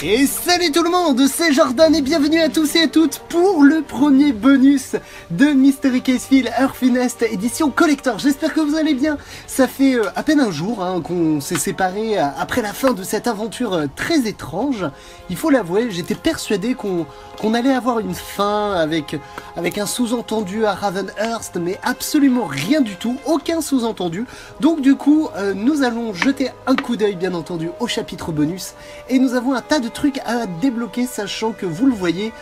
Et salut tout le monde, c'est Jordan et bienvenue à tous et à toutes pour le premier bonus de Mystery Case Files Earthinest édition collector. J'espère que vous allez bien. Ça fait à peine un jour qu'on s'est séparés après la fin de cette aventure très étrange. Il faut l'avouer, j'étais persuadé qu'on allait avoir une fin avec un sous-entendu à Ravenhurst, mais absolument rien du tout, aucun sous-entendu. Donc du coup, nous allons jeter un coup d'œil bien entendu au chapitre bonus et nous avons un tas de trucs à débloquer, sachant que vous le voyez,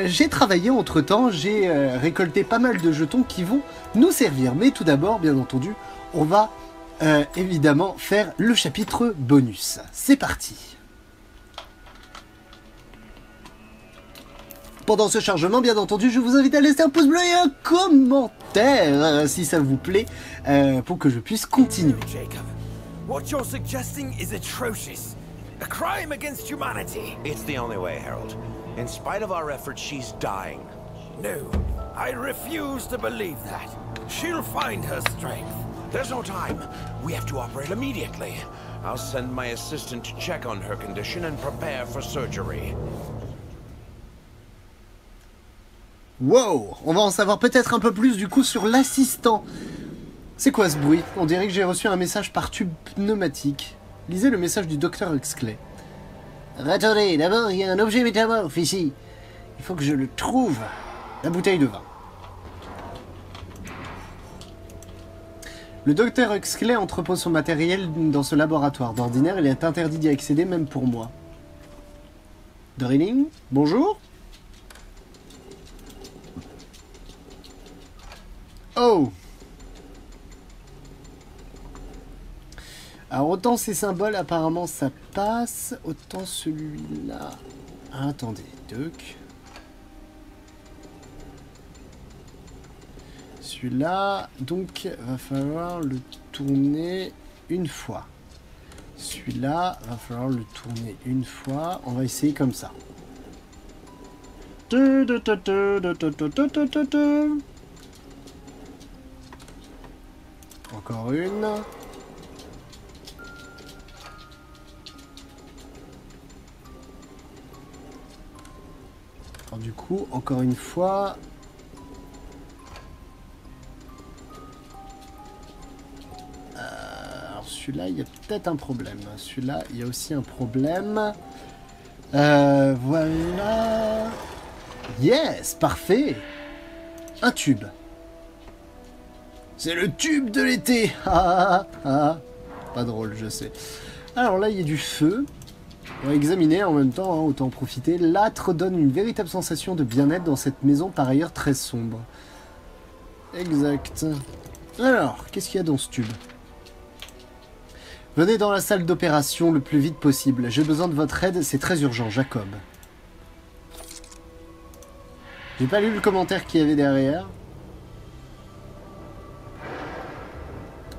j'ai travaillé entre temps, j'ai récolté pas mal de jetons qui vont nous servir. Mais tout d'abord, bien entendu, on va évidemment faire le chapitre bonus. C'est parti. Pendant ce chargement, bien entendu, je vous invite à laisser un pouce bleu et un commentaire, si ça vous plaît, pour que je puisse continuer. Jacob, what you're suggesting is atrocious. A crime against humanity. It's the only way, Harold. In spite of our efforts, she's dying. No, I refuse to believe that. She'll find her strength. There's no time. We have to operate immediately. I'll send my assistant to check on her condition and prepare for surgery. Wow, on va en savoir peut-être un peu plus du coup sur l'assistant. C'est quoi ce bruit? On dirait que j'ai reçu un message par tube pneumatique. Lisez le message du docteur Huxley. Attendez, d'abord il y a un objet métamorphe ici. Il faut que je le trouve. La bouteille de vin. Le docteur Huxley entrepose son matériel dans ce laboratoire. D'ordinaire, il est interdit d'y accéder même pour moi. Drilling, bonjour. Oh. Alors autant ces symboles apparemment ça passe, autant celui-là... Ah, attendez, Duck. Celui-là, donc, va falloir le tourner une fois. Celui-là, va falloir le tourner une fois. On va essayer comme ça. Encore une. Alors du coup, encore une fois... alors celui-là, il y a peut-être un problème. Celui-là, il y a aussi un problème. Voilà. Yes, parfait. Un tube. C'est le tube de l'été. Ah, ah, ah. Pas drôle, je sais. Alors là, il y a du feu. On va examiner en même temps, hein, autant en profiter. L'âtre donne une véritable sensation de bien-être dans cette maison par ailleurs très sombre. Exact. Alors, qu'est-ce qu'il y a dans ce tube? Venez dans la salle d'opération le plus vite possible. J'ai besoin de votre aide, c'est très urgent, Jacob. J'ai pas lu le commentaire qu'il y avait derrière.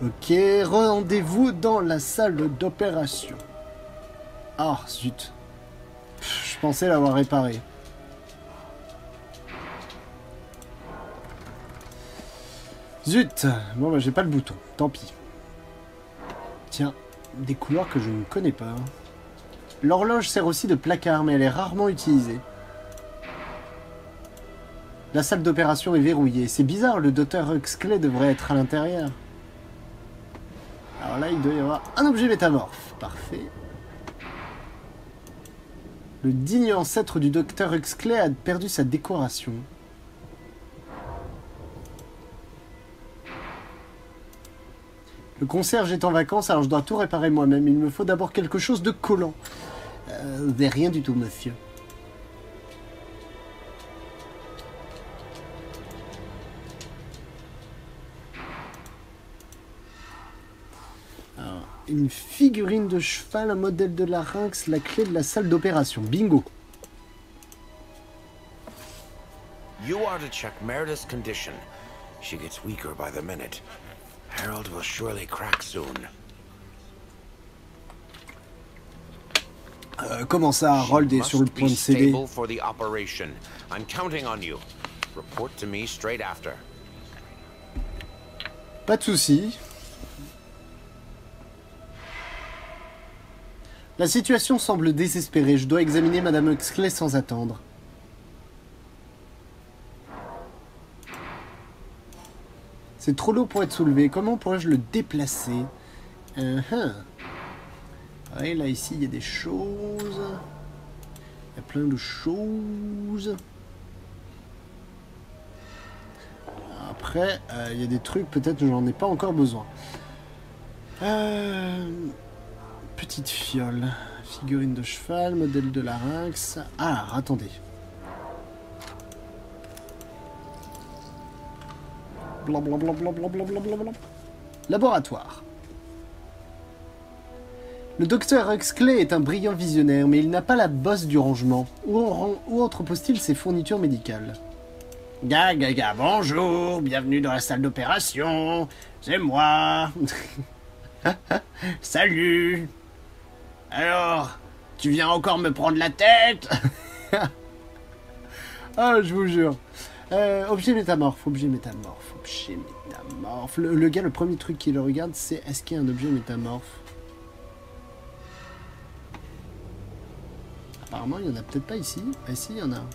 Ok, rendez-vous dans la salle d'opération. Ah, zut. Je pensais l'avoir réparé. Zut. Bon, bah, j'ai pas le bouton. Tant pis. Tiens, des couleurs que je ne connais pas. L'horloge sert aussi de placard, mais elle est rarement utilisée. La salle d'opération est verrouillée. C'est bizarre, le docteur Huxley devrait être à l'intérieur. Alors là, il doit y avoir un objet métamorphe. Parfait. Le digne ancêtre du docteur Huxley a perdu sa décoration. Le concierge est en vacances, alors je dois tout réparer moi-même. Il me faut d'abord quelque chose de collant. Mais rien du tout, monsieur. Alors, une figurine de cheval, un modèle de larynx, la clé de la salle d'opération. Bingo. You are to check Meredith's condition. She gets weaker by the minute. Harold will surely crack soon. Comment ça, Harold est sur le point de céder? For the operation. I'm counting on you. Report to me straight after. Pas de souci. La situation semble désespérée. Je dois examiner Madame Huxley sans attendre. C'est trop lourd pour être soulevé. Comment pourrais-je le déplacer? Ouais, là, ici, il y a des choses. Il y a plein de choses. Après, il y a des trucs, peut-être que j'en ai pas encore besoin. Petite fiole. Figurine de cheval, modèle de larynx. Ah, attendez. Blablabla. Laboratoire. Le docteur Huxley est un brillant visionnaire, mais il n'a pas la bosse du rangement. Où entrepose-t-il ses fournitures médicales? Gaga, bonjour, bienvenue dans la salle d'opération. C'est moi. Salut. Alors, tu viens encore me prendre la tête? Ah, je vous jure. Objet métamorphe. Le gars, le premier truc qu'il regarde, c'est est-ce qu'il y a un objet métamorphe? Apparemment, il n'y en a peut-être pas ici. Ah, ici, il y en a un.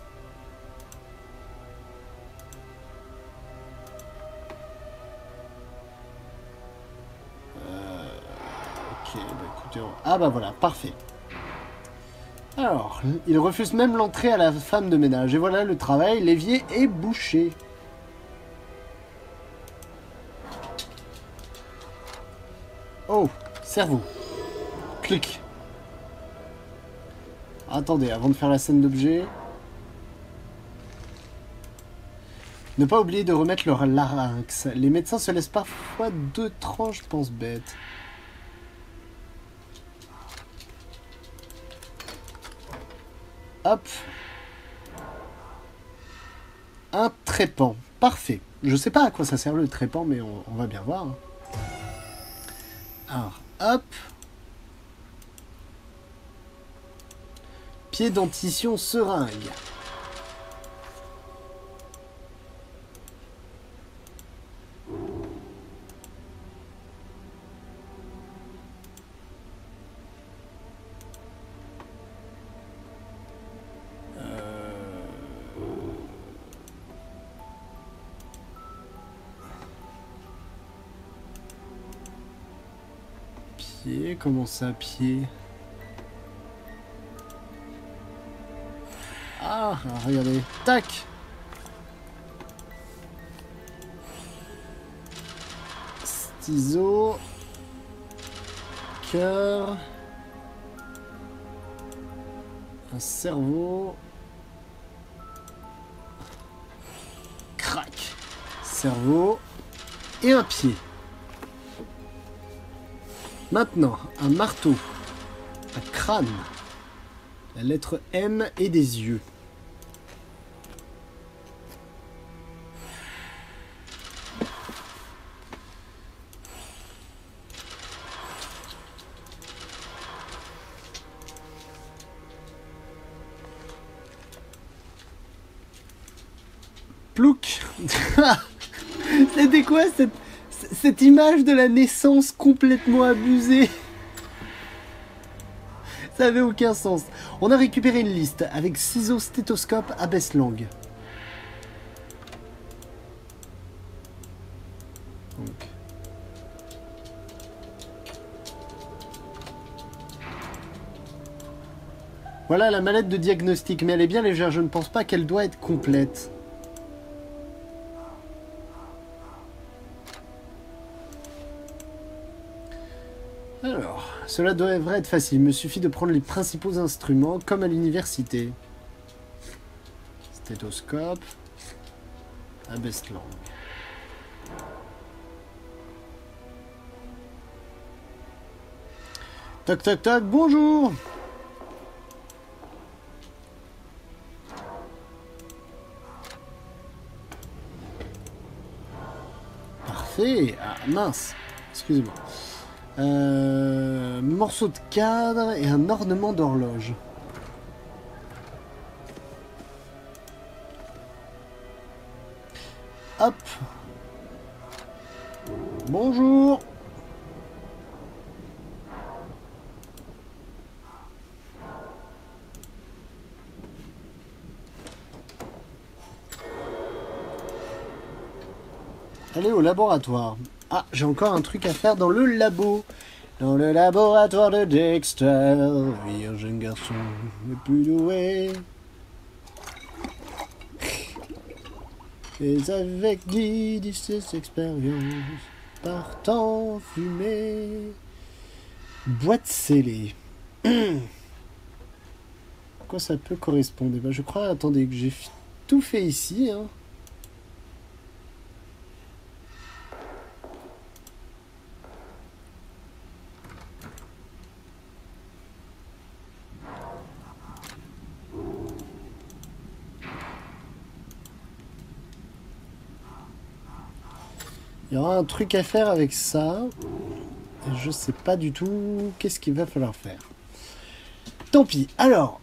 Ok, bah écoutez... Ah bah voilà, parfait. Alors, il refuse même l'entrée à la femme de ménage. Et voilà le travail, l'évier est bouché. Oh, cerveau. Clic. Attendez, avant de faire la scène d'objet. Ne pas oublier de remettre leur larynx. Les médecins se laissent parfois 2 tranches, pense bête. Hop. Un trépan. Parfait. Je sais pas à quoi ça sert le trépan, mais on va bien voir. Alors, hop. Pied dentition seringue. Pied, comment ça, pied? Ah, regardez. Tac. Ciseaux. Cœur. Un cerveau. Crac. Cerveau. Et un pied. Maintenant, un marteau. Un crâne. La lettre M et des yeux. Plouc. C'était quoi cette image de la naissance complètement abusée? Ça avait aucun sens. On a récupéré une liste avec ciseaux, stéthoscope, abaisse-langue. Donc. Voilà la mallette de diagnostic, mais elle est bien légère, je ne pense pas qu'elle doit être complète. Alors, cela devrait être facile. Il me suffit de prendre les principaux instruments, comme à l'université. Stéthoscope. Abaisse-langue. Toc toc toc, bonjour! Parfait! Ah, mince! Excusez-moi. Morceau de cadre et un ornement d'horloge. Hop. Bonjour. Aller au laboratoire. Ah, j'ai encore un truc à faire dans le labo. Dans le laboratoire de Dexter, oui, un jeune garçon le plus doué. Et avec Didi ses expériences partant fumer. Boîte scellée. Quoi ça peut correspondre? Ben, je crois, attendez, que j'ai tout fait ici. Hein. Il y aura un truc à faire avec ça. Et je sais pas du tout qu'est-ce qu'il va falloir faire. Tant pis. Alors.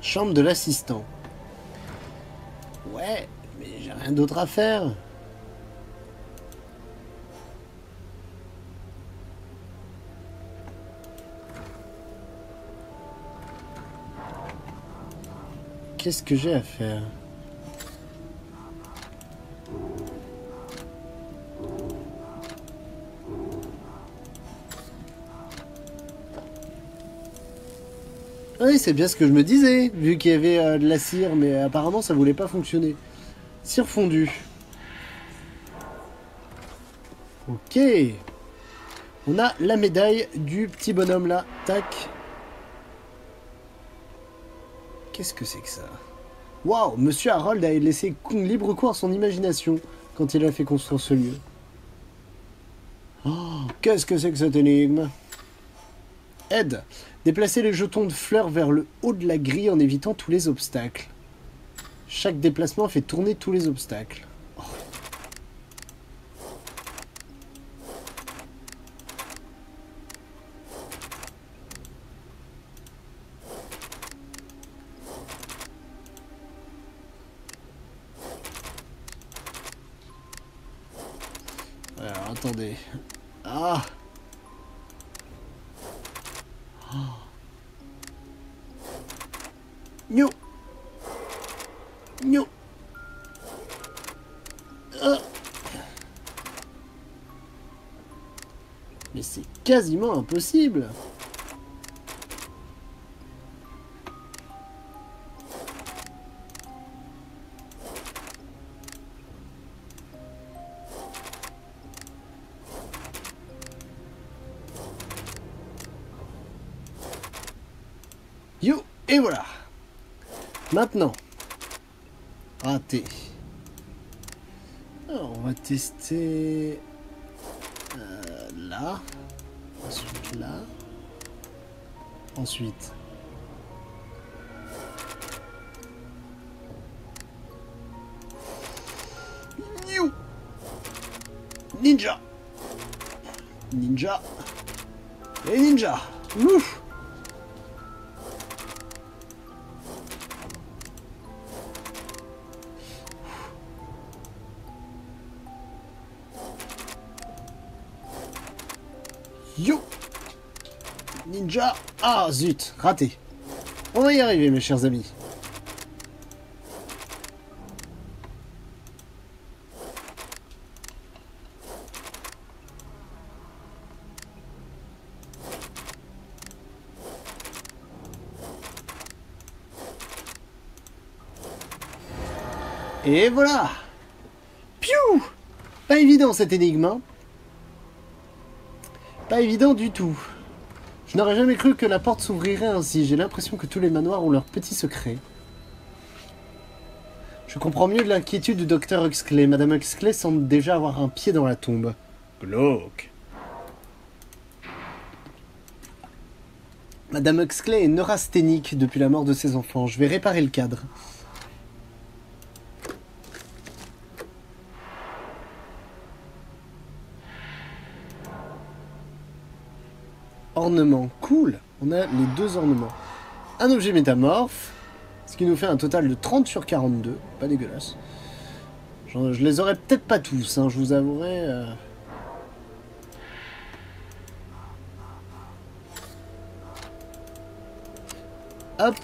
Chambre de l'assistant. Ouais, mais j'ai rien d'autre à faire. Qu'est-ce que j'ai à faire? Oui, c'est bien ce que je me disais, vu qu'il y avait de la cire, mais apparemment ça voulait pas fonctionner. Cire fondue. Ok. On a la médaille du petit bonhomme là. Tac. Qu'est-ce que c'est que ça? Waouh, Monsieur Harold a laissé libre cours à son imagination quand il a fait construire ce lieu. Oh, qu'est-ce que c'est que cette énigme? Aide. Déplacer les jetons de fleurs vers le haut de la grille en évitant tous les obstacles. Chaque déplacement fait tourner tous les obstacles. Oh. Alors, attendez. Ah! Nio. Nio. Mais c'est quasiment impossible. Yo, et voilà. Maintenant, raté. Alors, on va tester là, ensuite là, ensuite. New. Ninja. Ninja. Et ninja. Ouf. Yo! Ninja! Ah, zut! Raté! On va y arriver, mes chers amis. Et voilà! Piou! Pas évident cette énigme, hein? Pas évident du tout. Je n'aurais jamais cru que la porte s'ouvrirait ainsi. J'ai l'impression que tous les manoirs ont leurs petits secrets. Je comprends mieux l'inquiétude du docteur Huxley. Madame Huxley semble déjà avoir un pied dans la tombe. Glauque. Madame Huxley est neurasthénique depuis la mort de ses enfants. Je vais réparer le cadre. Ornement, cool. On a les deux ornements. Un objet métamorphe. Ce qui nous fait un total de 30 sur 42. Pas dégueulasse. Je les aurais peut-être pas tous, hein, je vous avouerai. Hop.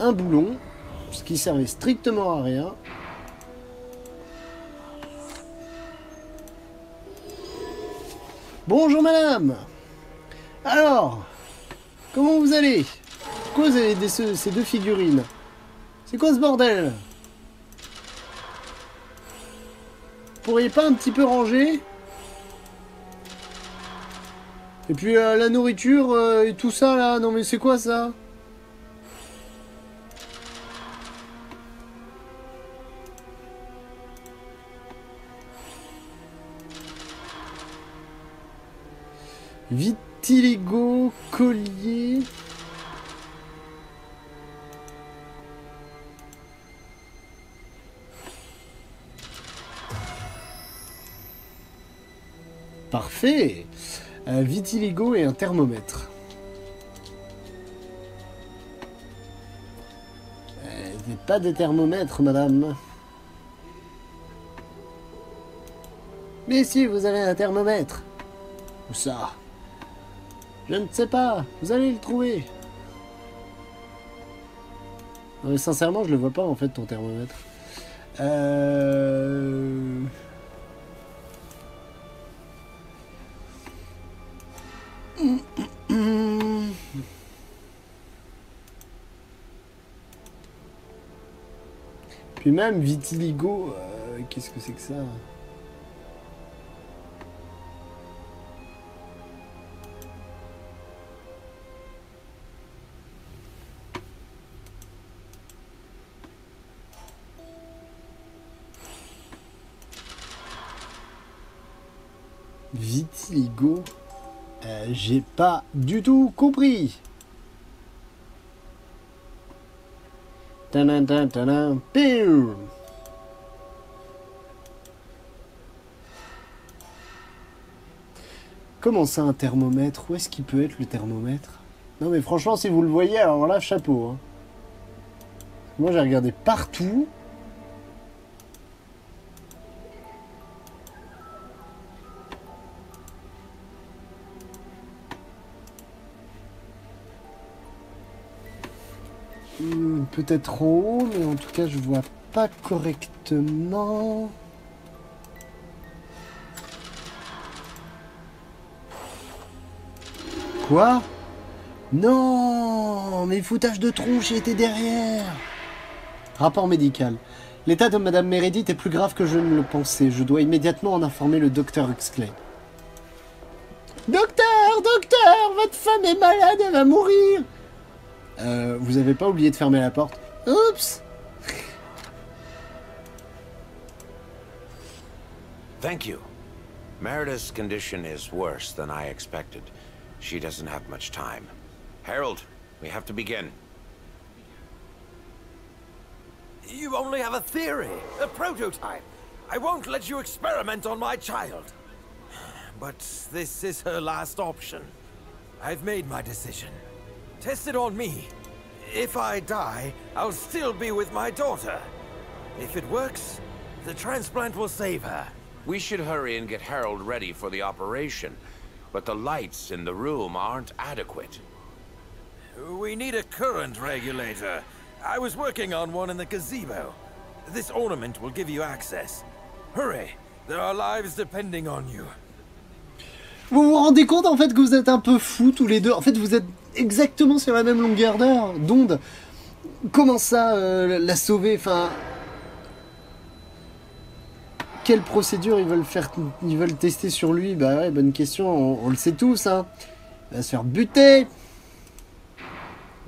Un boulon. Ce qui servait strictement à rien. Bonjour madame. Alors, comment vous allez? Pourquoi vous avez ces deux figurines? C'est quoi ce bordel? Vous pourriez pas un petit peu ranger? Et puis la nourriture et tout ça là, non mais c'est quoi ça? Vitiligo, collier. Parfait. Vitiligo et un thermomètre. Pas de thermomètre, madame. Mais si, vous avez un thermomètre. Où ça? Je ne sais pas. Vous allez le trouver. Non, mais sincèrement, je le vois pas, en fait, ton thermomètre. Puis même vitiligo, qu'est-ce que c'est que ça? Vitiligo, j'ai pas du tout compris. Tadam, tadam, tadam, piou. Comment ça un thermomètre? Où est-ce qu'il peut être le thermomètre? Non mais franchement si vous le voyez alors là chapeau hein. Moi j'ai regardé partout. Peut-être en haut, mais en tout cas je vois pas correctement. Quoi? Non, mais foutage de tronche était derrière. Rapport médical. L'état de Madame Meredith est plus grave que je ne le pensais. Je dois immédiatement en informer le docteur Huxley. Docteur, docteur, votre femme est malade, elle va mourir. Vous avez pas oublié de fermer la porte? Oups! Thank you. Meredith's condition is worse than I expected. She doesn't have much time. Harold, we have to begin. You only have a theory, a prototype. I won't let you experiment on my child. But this is her last option. I've made my decision. Test it on me. If I die, I'll still be with my daughter. If it works, the transplant will save her. We should hurry and get Harold ready for the operation, but the lights in the room aren't adequate. We need a current regulator. I was working on one in the gazebo. This ornament will give you access. Hurry, there are lives depending on you. Vous vous rendez compte en fait que vous êtes un peu fous tous les deux. En fait vous êtes exactement sur la même longueur d'onde. Comment ça la sauver? Enfin, quelle procédure ils veulent tester sur lui? Bah ouais, bonne question. On le sait tous hein. Il va se faire buter.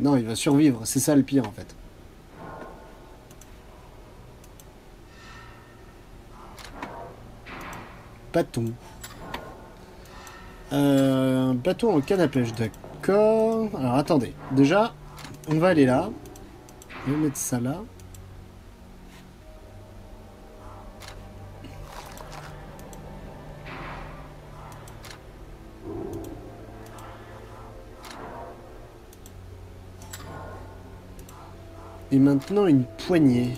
Non, il va survivre. C'est ça le pire en fait. Bâton. Un bateau en canne à pêche, d'accord. Alors attendez, déjà, on va aller là. On va mettre ça là. Et maintenant une poignée.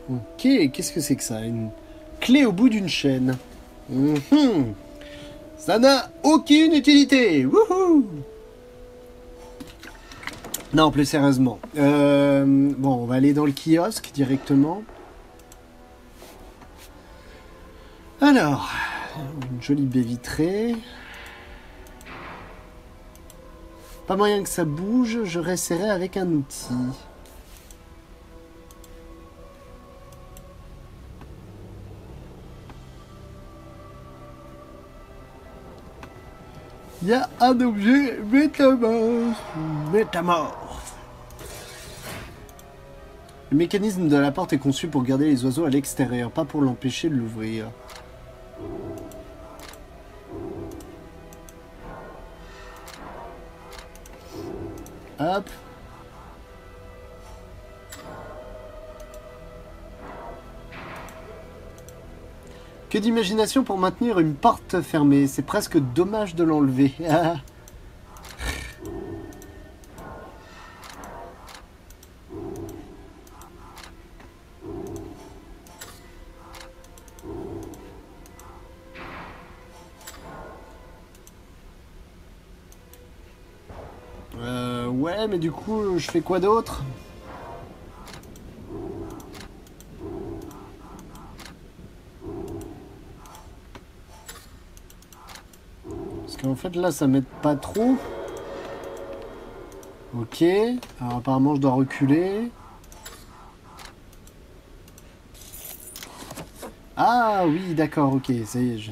Ok, qu'est-ce que c'est que ça? Une clé au bout d'une chaîne. Mhm. Ça n'a aucune utilité. Wouhou! Non, plus sérieusement. Bon, on va aller dans le kiosque directement. Alors, une jolie baie vitrée. Pas moyen que ça bouge, je resserrai avec un outil. Il y a un objet métamorphe. Métamorphe. Le mécanisme de la porte est conçu pour garder les oiseaux à l'extérieur, pas pour l'empêcher de l'ouvrir. Hop. Que d'imagination pour maintenir une porte fermée. C'est presque dommage de l'enlever. Ouais, mais du coup, je fais quoi d'autre? Parce qu'en fait, là, ça m'aide pas trop. Ok. Alors, apparemment, je dois reculer. Ah, oui, d'accord, ok. Ça y est,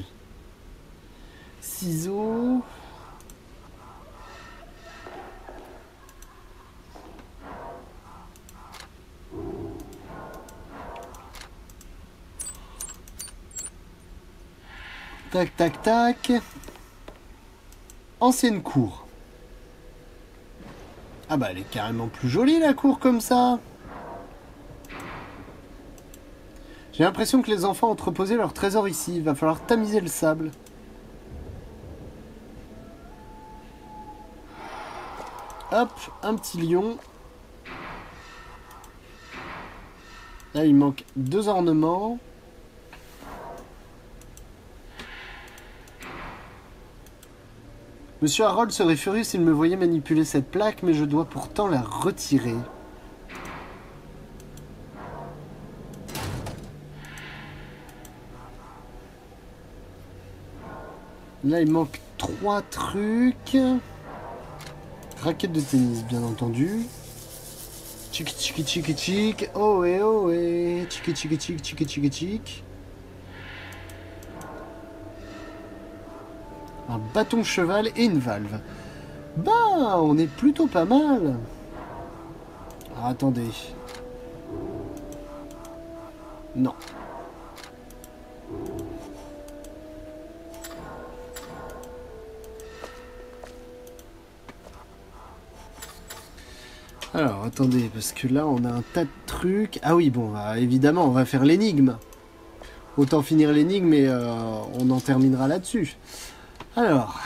ciseaux... Tac, tac, tac. Ancienne cour. Ah bah elle est carrément plus jolie la cour comme ça. J'ai l'impression que les enfants ont entreposé leur trésor ici. Il va falloir tamiser le sable. Hop, un petit lion. Là il manque 2 ornements. Monsieur Harold serait furieux s'il me voyait manipuler cette plaque, mais je dois pourtant la retirer. Là, il manque 3 trucs. Raquette de tennis, bien entendu. Tchiki tchiki tchiki tchik. Oh et oh et. Tchiki tchiki tchik tchiki tchiki tchik. Un bâton cheval et une valve. Bah, on est plutôt pas mal. Alors, attendez. Non. Alors, attendez, parce que là, on a un tas de trucs. Ah oui, bon, évidemment, on va faire l'énigme. Autant finir l'énigme et on en terminera là-dessus. Alors...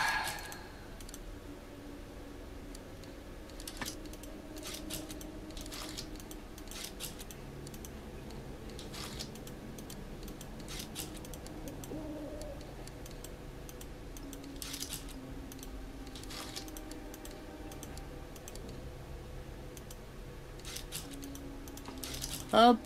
Hop.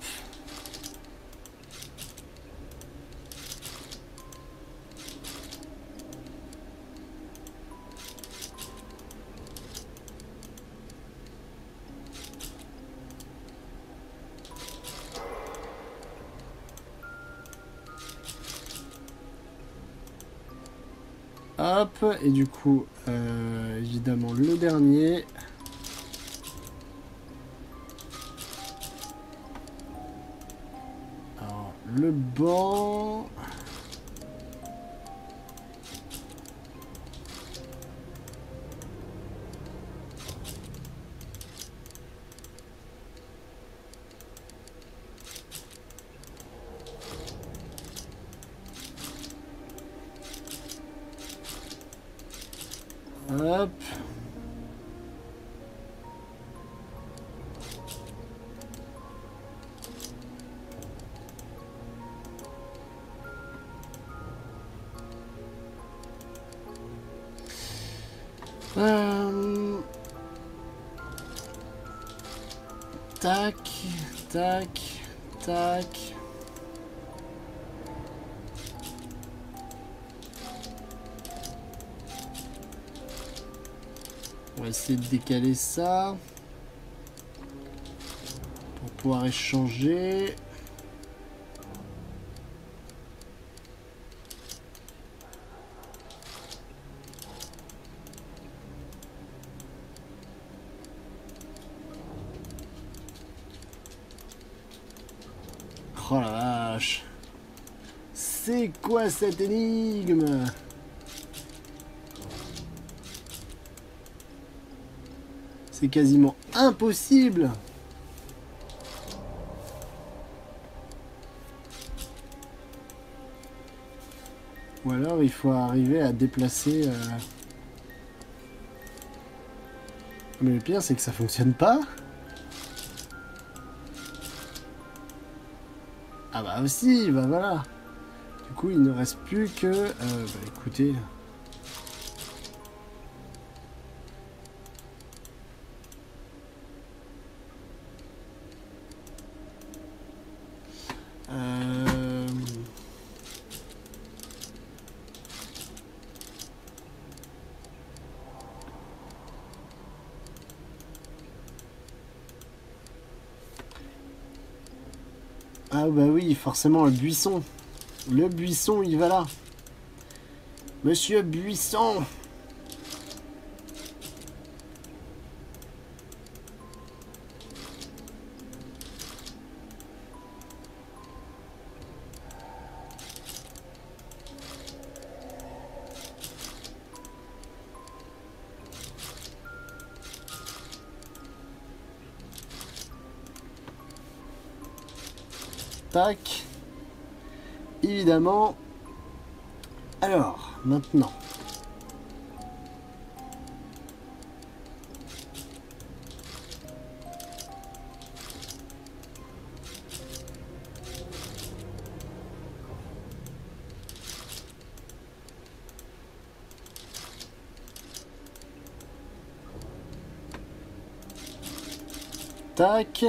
Hop, et du coup, évidemment, le dernier. Alors, le banc. Hop. Tac, tac, tac. On va essayer de décaler ça pour pouvoir échanger. Oh la vache! C'est quoi cette énigme? C'est quasiment impossible! Ou alors il faut arriver à déplacer... Mais le pire c'est que ça fonctionne pas. Ah bah aussi, bah voilà. Du coup, il ne reste plus que... bah écoutez... Ah bah oui, forcément, le buisson. Le buisson, il va là. Monsieur Buisson. Tac. Évidemment. Alors, maintenant. Tac.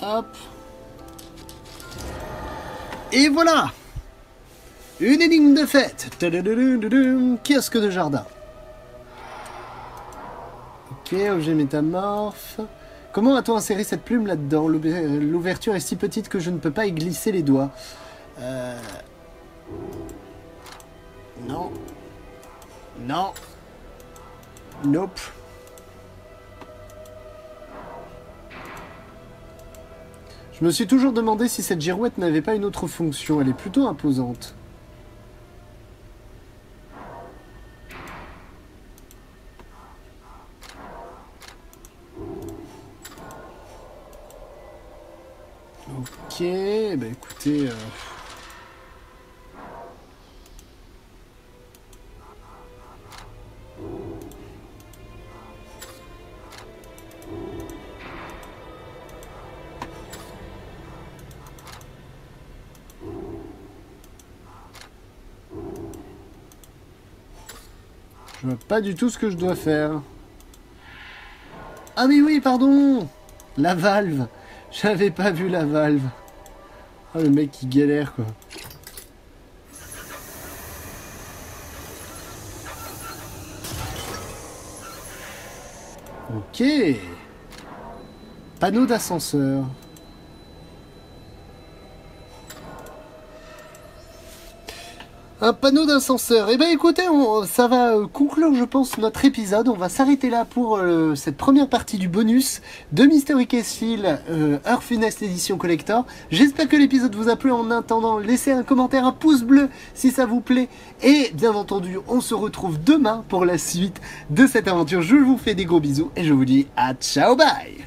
Hop. Et voilà. Une énigme de fête. Kiosque de jardin. Ok, objet métamorphe. Comment a-t-on inséré cette plume là-dedans? L'ouverture est si petite que je ne peux pas y glisser les doigts. Non. Non. Nope. Je me suis toujours demandé si cette girouette n'avait pas une autre fonction. Elle est plutôt imposante. Ok, bah écoutez... Je vois pas du tout ce que je dois faire. Ah mais oui, pardon! La valve! J'avais pas vu la valve. Ah, le mec qui galère, quoi. Ok. Panneau d'ascenseur. Un panneau d'ascenseur. Eh ben écoutez, ça va conclure je pense notre épisode. On va s'arrêter là pour cette première partie du bonus de Mystery Case File Heure Funeste édition collector. J'espère que l'épisode vous a plu. En attendant, laissez un commentaire, un pouce bleu si ça vous plaît. Et bien entendu, on se retrouve demain pour la suite de cette aventure. Je vous fais des gros bisous et je vous dis à ciao bye.